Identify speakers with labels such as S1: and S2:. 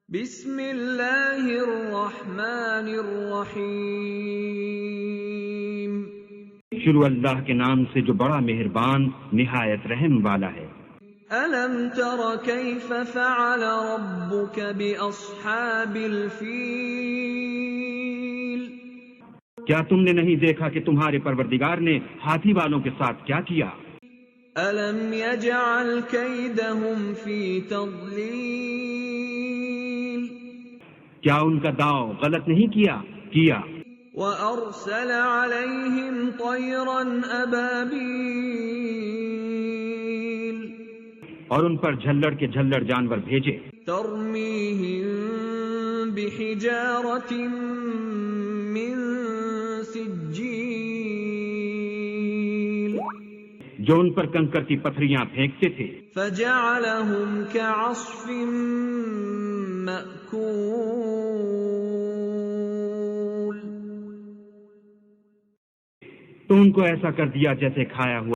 S1: بسم اللہ الرحمن الرحیم۔
S2: شروع اللہ کے نام سے جو بڑا مہربان نہایت رحم والا ہے۔
S1: الم تر کیف فعل ربک باصحاب الفیل؟
S2: کیا تم نے نہیں دیکھا کہ تمہارے پروردگار نے ہاتھی والوں کے ساتھ کیا کیا؟
S1: الم یجعل کیدہم فی تضلیل؟
S2: کیا ان کا داؤ غلط نہیں کیا؟
S1: وَأَرْسَلَ عَلَيْهِمْ طَيْرًا أَبَابِيلَ،
S2: اور ان پر جھلڑ کے جھلڑ جانور بھیجے،
S1: تَرْمِيهِمْ بِحِجَارَةٍ مِّن سِجِّيلٍ،
S2: جو ان پر کنکر کی پتھریاں پھینکتے تھے،
S1: فَجَعَلَهُمْ كَعَصْفٍ مَّأْكُولٍ،
S2: تو ان کو ایسا کر دیا جیسے کھایا ہوا